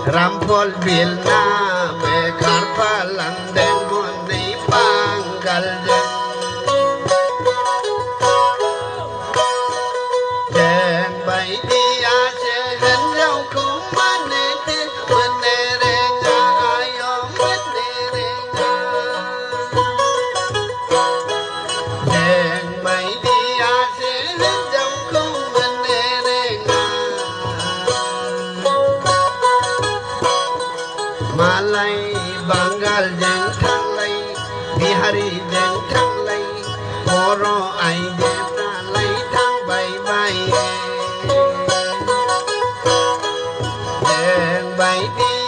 Rampol bilna bekar palang dan moni panggal dan bayi dia sehan jauh kumane te menerenga ayo menerenga dan bayi dia sehan jauh kumenerenga Malay Bangal jeng thang lay Bihari jeng thang lay Moro ai jeng na lay thang bay bay Jeng bay đi